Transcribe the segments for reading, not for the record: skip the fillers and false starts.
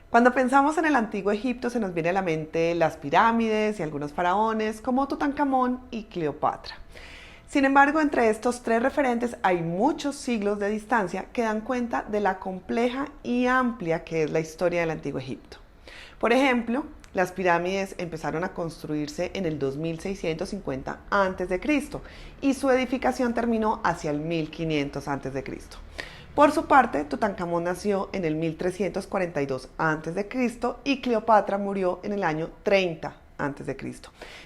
Cuando pensamos en el antiguo Egipto se nos viene a la mente las pirámides y algunos faraones como Tutankamón y Cleopatra. Sin embargo, entre estos tres referentes hay muchos siglos de distancia que dan cuenta de la compleja y amplia que es la historia del antiguo Egipto. Por ejemplo, las pirámides empezaron a construirse en el 2650 a.C. y su edificación terminó hacia el 1500 a.C. Por su parte, Tutankamón nació en el 1342 a.C. y Cleopatra murió en el año 30 a.C.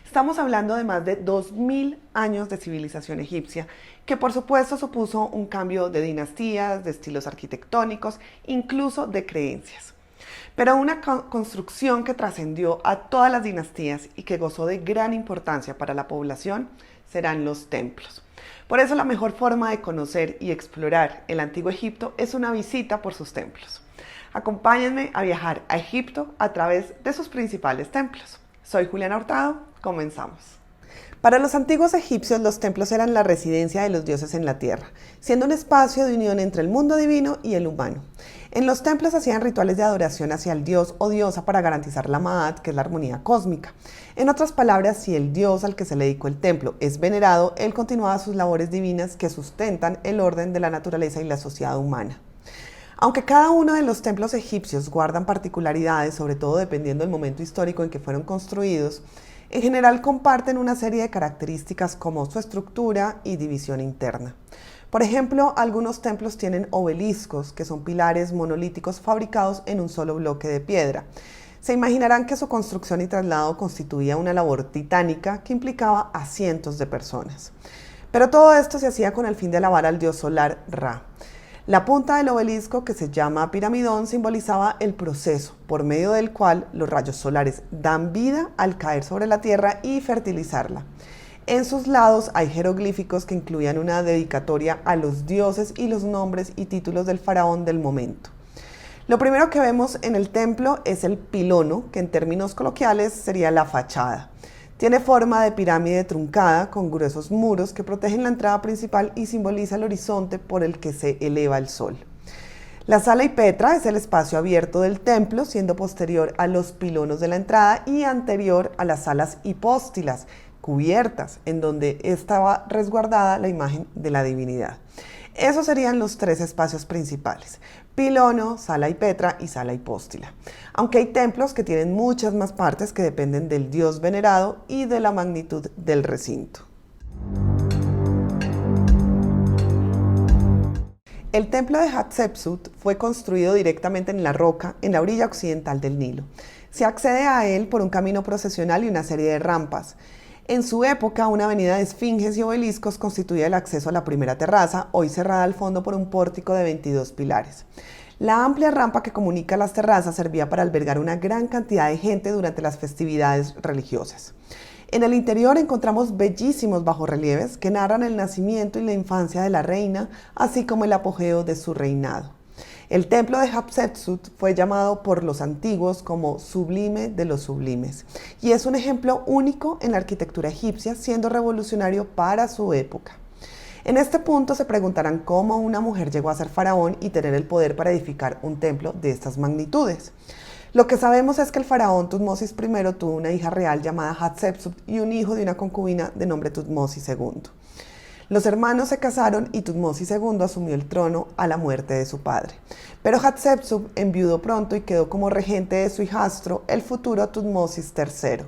Estamos hablando de más de 2000 años de civilización egipcia, que por supuesto supuso un cambio de dinastías, de estilos arquitectónicos, incluso de creencias. Pero una construcción que trascendió a todas las dinastías y que gozó de gran importancia para la población serán los templos. Por eso la mejor forma de conocer y explorar el antiguo Egipto es una visita por sus templos. Acompáñenme a viajar a Egipto a través de sus principales templos. Soy Juliana Hurtado, comenzamos. Para los antiguos egipcios, los templos eran la residencia de los dioses en la tierra, siendo un espacio de unión entre el mundo divino y el humano. En los templos hacían rituales de adoración hacia el dios o diosa para garantizar la Ma'at, que es la armonía cósmica. En otras palabras, si el dios al que se le dedicó el templo es venerado, él continuaba sus labores divinas que sustentan el orden de la naturaleza y la sociedad humana. Aunque cada uno de los templos egipcios guardan particularidades, sobre todo dependiendo del momento histórico en que fueron construidos, en general comparten una serie de características como su estructura y división interna. Por ejemplo, algunos templos tienen obeliscos, que son pilares monolíticos fabricados en un solo bloque de piedra. Se imaginarán que su construcción y traslado constituía una labor titánica que implicaba a cientos de personas. Pero todo esto se hacía con el fin de alabar al dios solar Ra. La punta del obelisco, que se llama piramidón, simbolizaba el proceso por medio del cual los rayos solares dan vida al caer sobre la tierra y fertilizarla. En sus lados hay jeroglíficos que incluían una dedicatoria a los dioses y los nombres y títulos del faraón del momento. Lo primero que vemos en el templo es el pilono, que en términos coloquiales sería la fachada. Tiene forma de pirámide truncada con gruesos muros que protegen la entrada principal y simboliza el horizonte por el que se eleva el sol. La sala y petra es el espacio abierto del templo, siendo posterior a los pilonos de la entrada y anterior a las salas hipóstilas, cubiertas, en donde estaba resguardada la imagen de la divinidad. Esos serían los tres espacios principales: pilono, sala y petra y sala hipóstila. Aunque hay templos que tienen muchas más partes que dependen del dios venerado y de la magnitud del recinto. El templo de Hatshepsut fue construido directamente en la roca en la orilla occidental del Nilo. Se accede a él por un camino procesional y una serie de rampas. En su época, una avenida de esfinges y obeliscos constituía el acceso a la primera terraza, hoy cerrada al fondo por un pórtico de 22 pilares. La amplia rampa que comunica las terrazas servía para albergar una gran cantidad de gente durante las festividades religiosas. En el interior encontramos bellísimos bajorrelieves que narran el nacimiento y la infancia de la reina, así como el apogeo de su reinado. El templo de Hatshepsut fue llamado por los antiguos como sublime de los sublimes y es un ejemplo único en la arquitectura egipcia, siendo revolucionario para su época. En este punto se preguntarán cómo una mujer llegó a ser faraón y tener el poder para edificar un templo de estas magnitudes. Lo que sabemos es que el faraón Tutmosis I tuvo una hija real llamada Hatshepsut y un hijo de una concubina de nombre Tutmosis II. Los hermanos se casaron y Tutmosis II asumió el trono a la muerte de su padre. Pero Hatshepsut enviudó pronto y quedó como regente de su hijastro, el futuro Tutmosis III.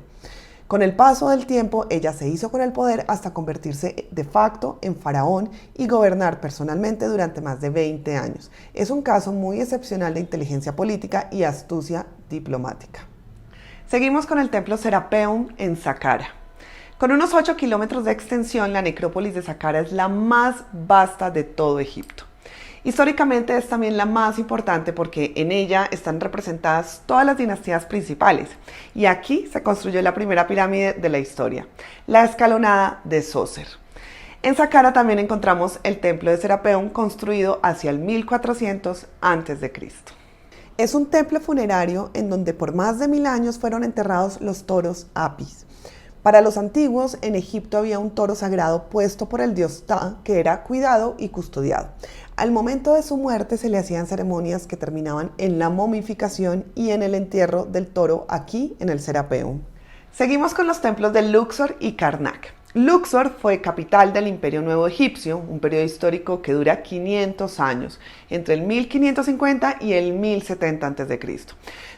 Con el paso del tiempo, ella se hizo con el poder hasta convertirse de facto en faraón y gobernar personalmente durante más de 20 años. Es un caso muy excepcional de inteligencia política y astucia diplomática. Seguimos con el templo Serapeum en Saqqara. Con unos 8 kilómetros de extensión, la necrópolis de Saqqara es la más vasta de todo Egipto. Históricamente es también la más importante porque en ella están representadas todas las dinastías principales y aquí se construyó la primera pirámide de la historia, la escalonada de Zoser. En Saqqara también encontramos el templo de Serapeum construido hacia el 1400 a.C. Es un templo funerario en donde por más de 1000 años fueron enterrados los toros Apis. Para los antiguos, en Egipto había un toro sagrado puesto por el dios Ptah, que era cuidado y custodiado. Al momento de su muerte se le hacían ceremonias que terminaban en la momificación y en el entierro del toro aquí en el Serapeum. Seguimos con los templos de Luxor y Karnak. Luxor fue capital del Imperio Nuevo Egipcio, un periodo histórico que dura 500 años, entre el 1550 y el 1070 a.C.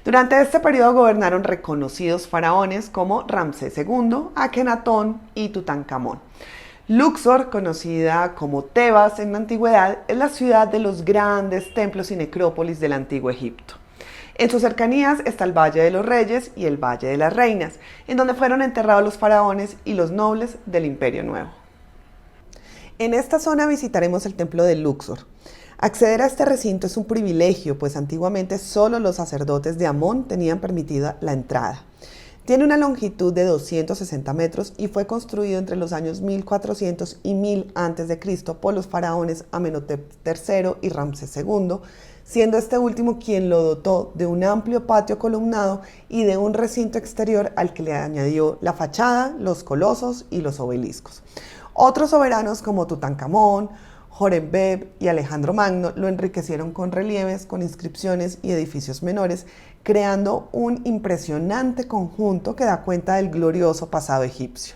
Durante este periodo gobernaron reconocidos faraones como Ramsés II, Akenatón y Tutankamón. Luxor, conocida como Tebas en la antigüedad, es la ciudad de los grandes templos y necrópolis del antiguo Egipto. En sus cercanías está el Valle de los Reyes y el Valle de las Reinas, en donde fueron enterrados los faraones y los nobles del Imperio Nuevo. En esta zona visitaremos el templo de Luxor. Acceder a este recinto es un privilegio, pues antiguamente solo los sacerdotes de Amón tenían permitida la entrada. Tiene una longitud de 260 metros y fue construido entre los años 1400 y 1000 a.C. por los faraones Amenhotep III y Ramsés II, siendo este último quien lo dotó de un amplio patio columnado y de un recinto exterior al que le añadió la fachada, los colosos y los obeliscos. Otros soberanos como Tutankamón, Horemheb y Alejandro Magno lo enriquecieron con relieves, con inscripciones y edificios menores, creando un impresionante conjunto que da cuenta del glorioso pasado egipcio.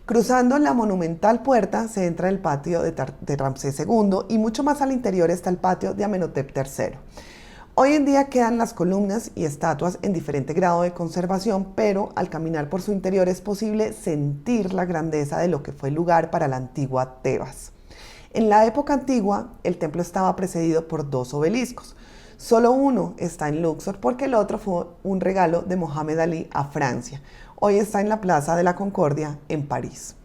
Cruzando la monumental puerta se entra en el patio de Ramsés II y mucho más al interior está el patio de Amenhotep III. Hoy en día quedan las columnas y estatuas en diferente grado de conservación, pero al caminar por su interior es posible sentir la grandeza de lo que fue el lugar para la antigua Tebas. En la época antigua, el templo estaba precedido por 2 obeliscos. Solo uno está en Luxor porque el otro fue un regalo de Mohamed Ali a Francia. Hoy está en la Plaza de la Concordia en París.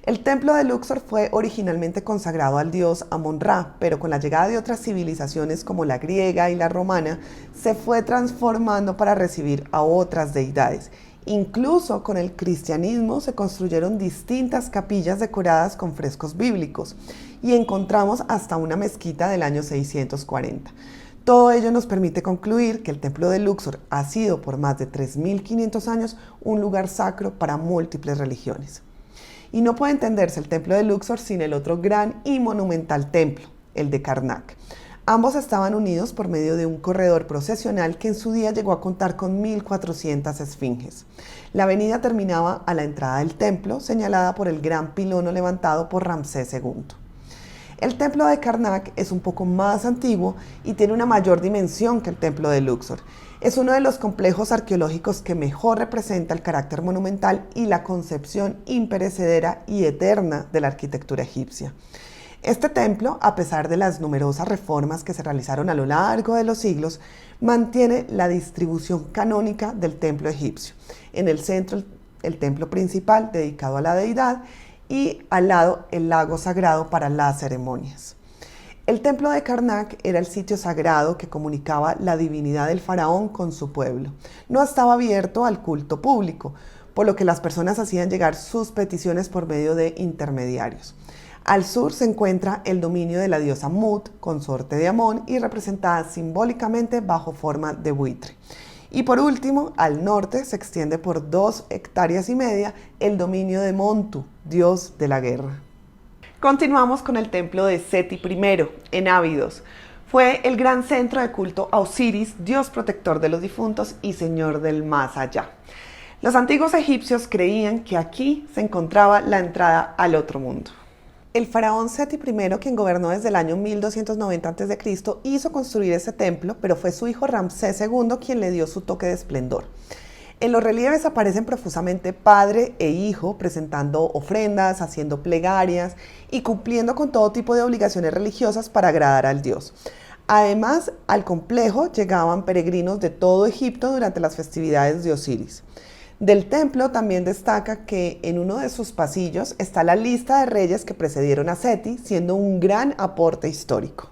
El templo de Luxor fue originalmente consagrado al dios Amon-Ra, pero con la llegada de otras civilizaciones como la griega y la romana, se fue transformando para recibir a otras deidades. Incluso con el cristianismo se construyeron distintas capillas decoradas con frescos bíblicos y encontramos hasta una mezquita del año 640. Todo ello nos permite concluir que el templo de Luxor ha sido por más de 3.500 años un lugar sacro para múltiples religiones. Y no puede entenderse el templo de Luxor sin el otro gran y monumental templo, el de Karnak. Ambos estaban unidos por medio de un corredor procesional que en su día llegó a contar con 1.400 esfinges. La avenida terminaba a la entrada del templo, señalada por el gran pilono levantado por Ramsés II. El templo de Karnak es un poco más antiguo y tiene una mayor dimensión que el templo de Luxor. Es uno de los complejos arqueológicos que mejor representa el carácter monumental y la concepción imperecedera y eterna de la arquitectura egipcia. Este templo, a pesar de las numerosas reformas que se realizaron a lo largo de los siglos, mantiene la distribución canónica del templo egipcio. En el centro, el templo principal dedicado a la deidad, y al lado el lago sagrado para las ceremonias. El templo de Karnak era el sitio sagrado que comunicaba la divinidad del faraón con su pueblo. No estaba abierto al culto público, por lo que las personas hacían llegar sus peticiones por medio de intermediarios. Al sur se encuentra el dominio de la diosa Mut, consorte de Amón y representada simbólicamente bajo forma de buitre. Y por último, al norte se extiende por 2,5 hectáreas el dominio de Montu, dios de la guerra. Continuamos con el templo de Seti I, en Abidos. Fue el gran centro de culto a Osiris, dios protector de los difuntos y señor del más allá. Los antiguos egipcios creían que aquí se encontraba la entrada al otro mundo. El faraón Seti I, quien gobernó desde el año 1290 a.C., hizo construir ese templo, pero fue su hijo Ramsés II quien le dio su toque de esplendor. En los relieves aparecen profusamente padre e hijo, presentando ofrendas, haciendo plegarias y cumpliendo con todo tipo de obligaciones religiosas para agradar al dios. Además, al complejo llegaban peregrinos de todo Egipto durante las festividades de Osiris. Del templo también destaca que en uno de sus pasillos está la lista de reyes que precedieron a Seti, siendo un gran aporte histórico.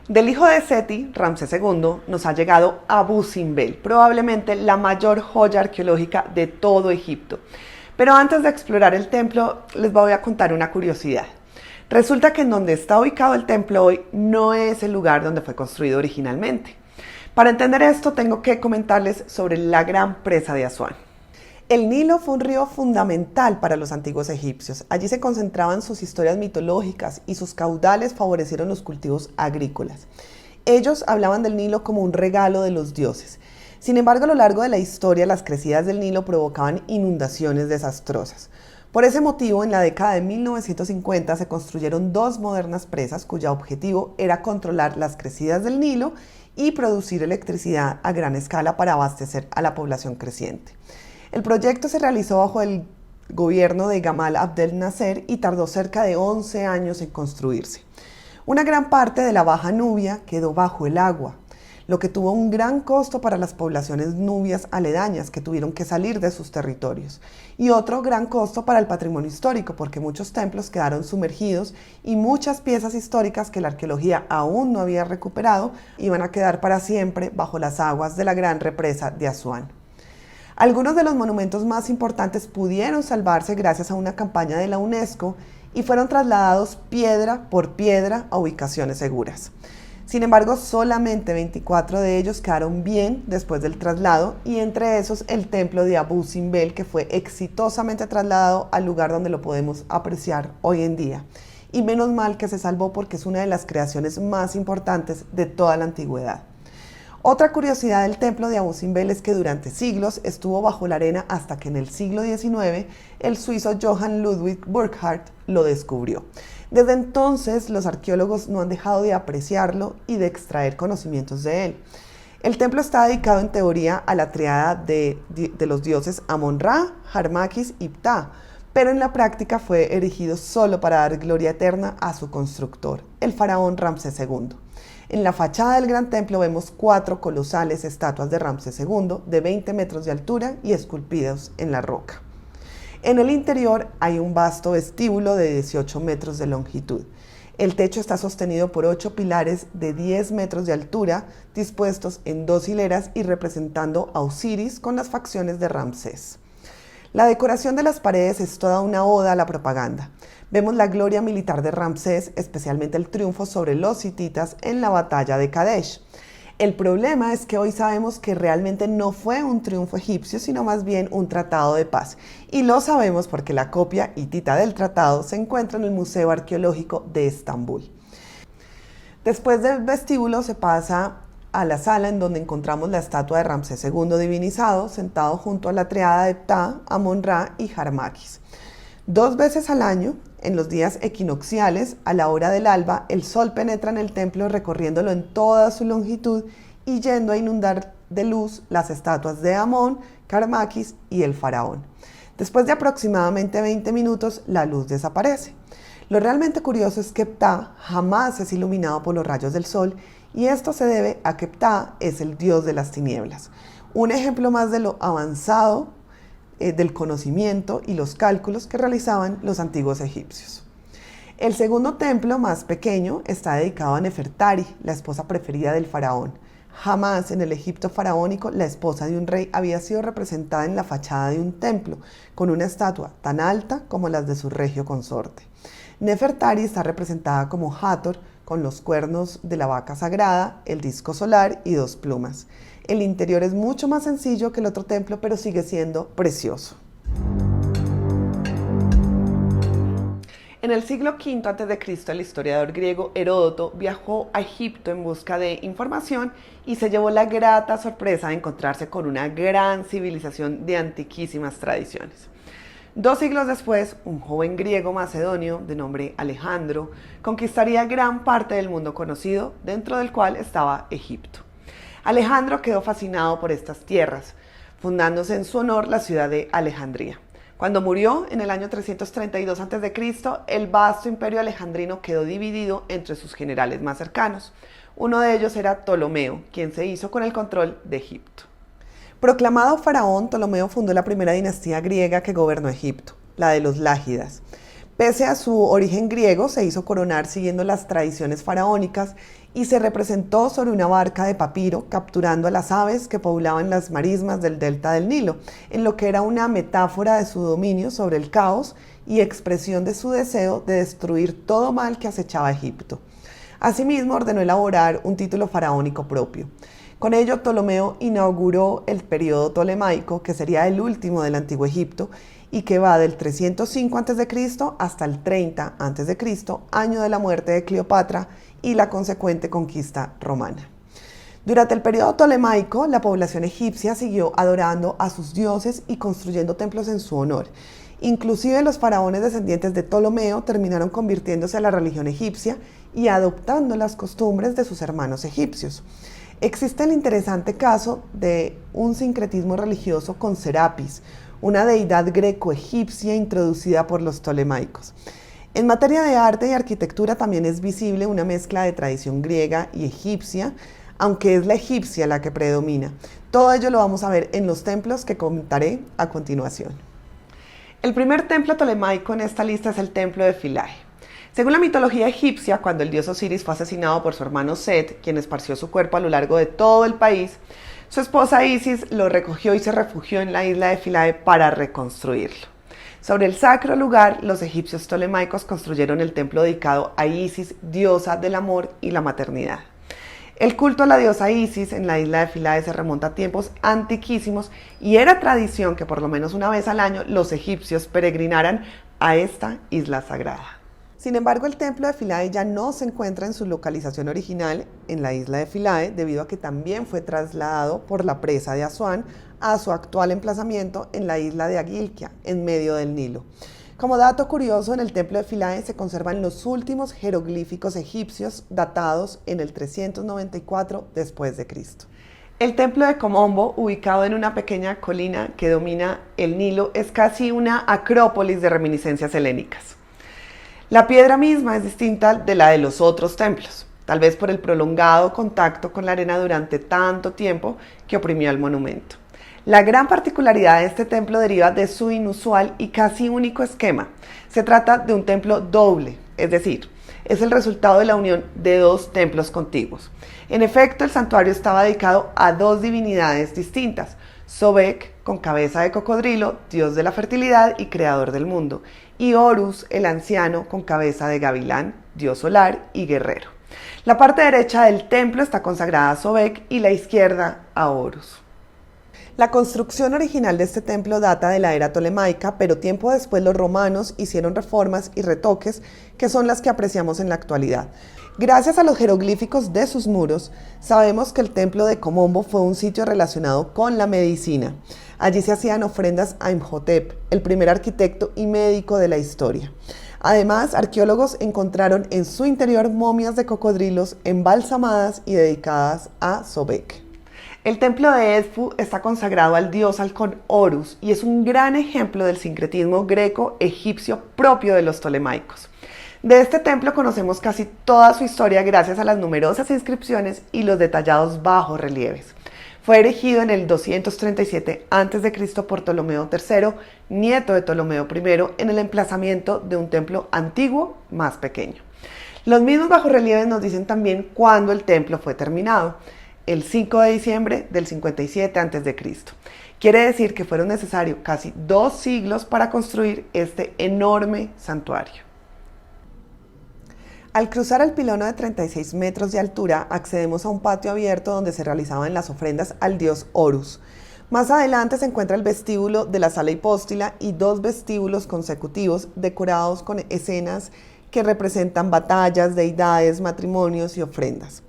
Del hijo de Seti, Ramsés II, nos ha llegado Abu Simbel, probablemente la mayor joya arqueológica de todo Egipto. Pero antes de explorar el templo, les voy a contar una curiosidad. Resulta que en donde está ubicado el templo hoy no es el lugar donde fue construido originalmente. Para entender esto, tengo que comentarles sobre la gran presa de Asuán. El Nilo fue un río fundamental para los antiguos egipcios. Allí se concentraban sus historias mitológicas y sus caudales favorecieron los cultivos agrícolas. Ellos hablaban del Nilo como un regalo de los dioses. Sin embargo, a lo largo de la historia, las crecidas del Nilo provocaban inundaciones desastrosas. Por ese motivo, en la década de 1950 se construyeron dos modernas presas cuyo objetivo era controlar las crecidas del Nilo y producir electricidad a gran escala para abastecer a la población creciente. El proyecto se realizó bajo el gobierno de Gamal Abdel Nasser y tardó cerca de 11 años en construirse. Una gran parte de la Baja Nubia quedó bajo el agua, lo que tuvo un gran costo para las poblaciones nubias aledañas que tuvieron que salir de sus territorios, y otro gran costo para el patrimonio histórico porque muchos templos quedaron sumergidos y muchas piezas históricas que la arqueología aún no había recuperado iban a quedar para siempre bajo las aguas de la gran represa de Asuán. Algunos de los monumentos más importantes pudieron salvarse gracias a una campaña de la UNESCO y fueron trasladados piedra por piedra a ubicaciones seguras. Sin embargo, solamente 24 de ellos quedaron bien después del traslado y entre esos el templo de Abu Simbel, que fue exitosamente trasladado al lugar donde lo podemos apreciar hoy en día. Y menos mal que se salvó porque es una de las creaciones más importantes de toda la antigüedad. Otra curiosidad del templo de Abu Simbel es que durante siglos estuvo bajo la arena hasta que en el siglo XIX el suizo Johann Ludwig Burckhardt lo descubrió. Desde entonces los arqueólogos no han dejado de apreciarlo y de extraer conocimientos de él. El templo está dedicado en teoría a la triada de los dioses Amon-Ra, Harmaquis y Ptah, pero en la práctica fue erigido solo para dar gloria eterna a su constructor, el faraón Ramsés II. En la fachada del gran templo vemos 4 colosales estatuas de Ramsés II de 20 metros de altura y esculpidos en la roca. En el interior hay un vasto vestíbulo de 18 metros de longitud. El techo está sostenido por 8 pilares de 10 metros de altura dispuestos en 2 hileras y representando a Osiris con las facciones de Ramsés. La decoración de las paredes es toda una oda a la propaganda. Vemos la gloria militar de Ramsés, especialmente el triunfo sobre los hititas en la batalla de Kadesh. El problema es que hoy sabemos que realmente no fue un triunfo egipcio, sino más bien un tratado de paz. Y lo sabemos porque la copia hitita del tratado se encuentra en el Museo Arqueológico de Estambul. Después del vestíbulo se pasa a la sala en donde encontramos la estatua de Ramsés II divinizado, sentado junto a la triada de Ptah, Amon-Ra y Harmaquis. 2 veces al año, en los días equinocciales, a la hora del alba, el sol penetra en el templo recorriéndolo en toda su longitud y yendo a inundar de luz las estatuas de Amón, Harmaquis y el faraón. Después de aproximadamente 20 minutos, la luz desaparece. Lo realmente curioso es que Ptah jamás es iluminado por los rayos del sol y esto se debe a que Ptah es el dios de las tinieblas. Un ejemplo más de lo avanzado del conocimiento y los cálculos que realizaban los antiguos egipcios. El segundo templo, más pequeño, está dedicado a Nefertari, la esposa preferida del faraón. Jamás en el Egipto faraónico la esposa de un rey había sido representada en la fachada de un templo, con una estatua tan alta como las de su regio consorte. Nefertari está representada como Hathor, con los cuernos de la vaca sagrada, el disco solar y 2 plumas. El interior es mucho más sencillo que el otro templo, pero sigue siendo precioso. En el siglo V a.C., el historiador griego Heródoto viajó a Egipto en busca de información y se llevó la grata sorpresa de encontrarse con una gran civilización de antiquísimas tradiciones. 2 siglos después, un joven griego macedonio de nombre Alejandro conquistaría gran parte del mundo conocido, dentro del cual estaba Egipto. Alejandro quedó fascinado por estas tierras, fundándose en su honor la ciudad de Alejandría. Cuando murió en el año 332 a.C., el vasto imperio alejandrino quedó dividido entre sus generales más cercanos. Uno de ellos era Ptolomeo, quien se hizo con el control de Egipto. Proclamado faraón, Ptolomeo fundó la primera dinastía griega que gobernó Egipto, la de los Lágidas. Pese a su origen griego, se hizo coronar siguiendo las tradiciones faraónicas y se representó sobre una barca de papiro, capturando a las aves que poblaban las marismas del delta del Nilo, en lo que era una metáfora de su dominio sobre el caos y expresión de su deseo de destruir todo mal que acechaba a Egipto. Asimismo, ordenó elaborar un título faraónico propio. Con ello, Ptolomeo inauguró el periodo tolemaico, que sería el último del Antiguo Egipto, y que va del 305 a.C. hasta el 30 a.C., año de la muerte de Cleopatra y la consecuente conquista romana. Durante el periodo tolemaico, la población egipcia siguió adorando a sus dioses y construyendo templos en su honor. Inclusive los faraones descendientes de Ptolomeo terminaron convirtiéndose a la religión egipcia y adoptando las costumbres de sus hermanos egipcios. Existe el interesante caso de un sincretismo religioso con Serapis, una deidad greco-egipcia introducida por los ptolemaicos. En materia de arte y arquitectura también es visible una mezcla de tradición griega y egipcia, aunque es la egipcia la que predomina. Todo ello lo vamos a ver en los templos que contaré a continuación. El primer templo tolemaico en esta lista es el templo de Philae. Según la mitología egipcia, cuando el dios Osiris fue asesinado por su hermano Set, quien esparció su cuerpo a lo largo de todo el país, su esposa Isis lo recogió y se refugió en la isla de Philae para reconstruirlo. Sobre el sacro lugar, los egipcios tolemaicos construyeron el templo dedicado a Isis, diosa del amor y la maternidad. El culto a la diosa Isis en la isla de Philae se remonta a tiempos antiquísimos y era tradición que por lo menos una vez al año los egipcios peregrinaran a esta isla sagrada. Sin embargo, el templo de Philae ya no se encuentra en su localización original en la isla de Philae, debido a que también fue trasladado por la presa de Asuán a su actual emplazamiento en la isla de Agilkia, en medio del Nilo. Como dato curioso, en el templo de Philae se conservan los últimos jeroglíficos egipcios datados en el 394 después de Cristo. El templo de Komombo, ubicado en una pequeña colina que domina el Nilo, es casi una acrópolis de reminiscencias helénicas. La piedra misma es distinta de la de los otros templos, tal vez por el prolongado contacto con la arena durante tanto tiempo que oprimió al monumento. La gran particularidad de este templo deriva de su inusual y casi único esquema. Se trata de un templo doble, es decir, es el resultado de la unión de dos templos contiguos. En efecto, el santuario estaba dedicado a dos divinidades distintas: Sobek, con cabeza de cocodrilo, dios de la fertilidad y creador del mundo, y Horus, el anciano, con cabeza de gavilán, dios solar y guerrero. La parte derecha del templo está consagrada a Sobek y la izquierda a Horus. La construcción original de este templo data de la era tolemaica, pero tiempo después los romanos hicieron reformas y retoques que son las que apreciamos en la actualidad. Gracias a los jeroglíficos de sus muros, sabemos que el templo de Komombo fue un sitio relacionado con la medicina. Allí se hacían ofrendas a Imhotep, el primer arquitecto y médico de la historia. Además, arqueólogos encontraron en su interior momias de cocodrilos embalsamadas y dedicadas a Sobek. El templo de Edfu está consagrado al dios halcón Horus y es un gran ejemplo del sincretismo greco-egipcio propio de los tolemaicos. De este templo conocemos casi toda su historia gracias a las numerosas inscripciones y los detallados bajorrelieves. Fue erigido en el 237 a.C. por Ptolomeo III, nieto de Ptolomeo I, en el emplazamiento de un templo antiguo más pequeño. Los mismos bajorrelieves nos dicen también cuándo el templo fue terminado: el 5 de diciembre del 57 a.C. Quiere decir que fueron necesarios casi 2 siglos para construir este enorme santuario. Al cruzar el pilono de 36 metros de altura, accedemos a un patio abierto donde se realizaban las ofrendas al dios Horus. Más adelante se encuentra el vestíbulo de la sala hipóstila y 2 vestíbulos consecutivos decorados con escenas que representan batallas, deidades, matrimonios y ofrendas.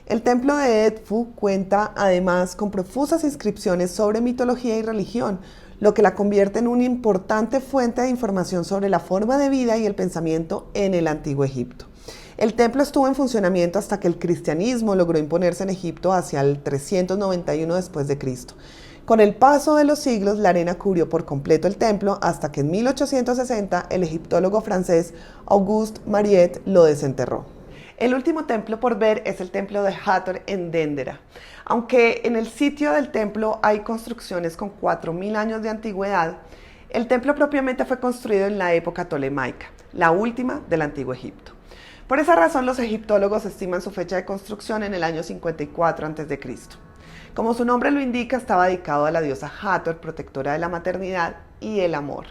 El templo de Edfu cuenta además con profusas inscripciones sobre mitología y religión, lo que la convierte en una importante fuente de información sobre la forma de vida y el pensamiento en el Antiguo Egipto. El templo estuvo en funcionamiento hasta que el cristianismo logró imponerse en Egipto hacia el 391 después de Cristo. Con el paso de los siglos, la arena cubrió por completo el templo hasta que en 1860 el egiptólogo francés Auguste Mariette lo desenterró. El último templo por ver es el templo de Hathor en Dendera. Aunque en el sitio del templo hay construcciones con 4000 años de antigüedad, el templo propiamente fue construido en la época tolemaica, la última del Antiguo Egipto. Por esa razón, los egiptólogos estiman su fecha de construcción en el año 54 a.C. Como su nombre lo indica, estaba dedicado a la diosa Hathor, protectora de la maternidad y el amor.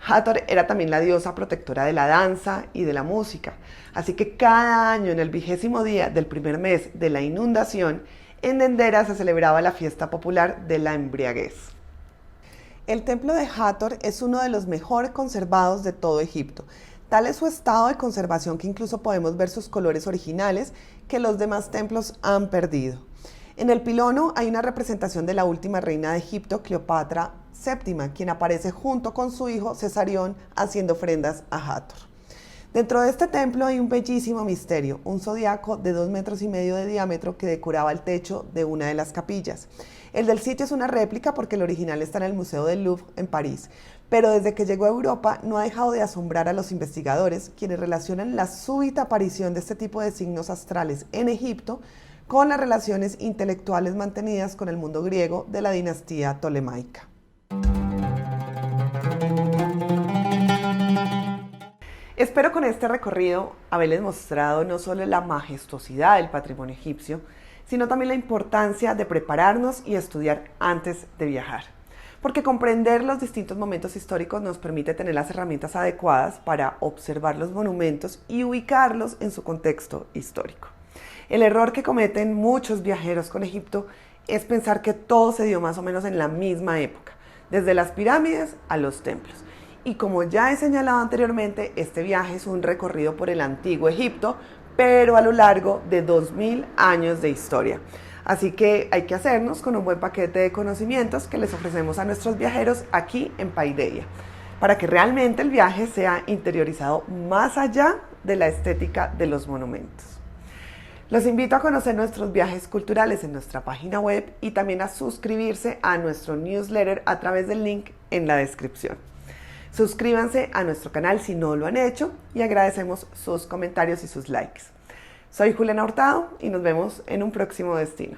Hathor era también la diosa protectora de la danza y de la música, así que cada año en el 20º día del primer mes de la inundación, En Dendera se celebraba la fiesta popular de la embriaguez. El templo de Hathor es uno de los mejor conservados de todo Egipto. Tal es su estado de conservación que incluso podemos ver sus colores originales que los demás templos han perdido. En el pilono hay una representación de la última reina de Egipto, Cleopatra VII, quien aparece junto con su hijo Cesarión haciendo ofrendas a Hathor. Dentro de este templo hay un bellísimo misterio, un zodiaco de 2,5 metros de diámetro que decoraba el techo de una de las capillas. El del sitio es una réplica porque el original está en el Museo del Louvre en París, pero desde que llegó a Europa no ha dejado de asombrar a los investigadores, quienes relacionan la súbita aparición de este tipo de signos astrales en Egipto con las relaciones intelectuales mantenidas con el mundo griego de la dinastía tolemaica. Espero con este recorrido haberles mostrado no solo la majestuosidad del patrimonio egipcio, sino también la importancia de prepararnos y estudiar antes de viajar. Porque comprender los distintos momentos históricos nos permite tener las herramientas adecuadas para observar los monumentos y ubicarlos en su contexto histórico. El error que cometen muchos viajeros con Egipto es pensar que todo se dio más o menos en la misma época, desde las pirámides a los templos. Y como ya he señalado anteriormente, este viaje es un recorrido por el antiguo Egipto, pero a lo largo de 2000 años de historia. Así que hay que hacernos con un buen paquete de conocimientos que les ofrecemos a nuestros viajeros aquí en Paideia, para que realmente el viaje sea interiorizado más allá de la estética de los monumentos. Los invito a conocer nuestros viajes culturales en nuestra página web y también a suscribirse a nuestro newsletter a través del link en la descripción. Suscríbanse a nuestro canal si no lo han hecho y agradecemos sus comentarios y sus likes. Soy Juliana Hurtado y nos vemos en un próximo destino.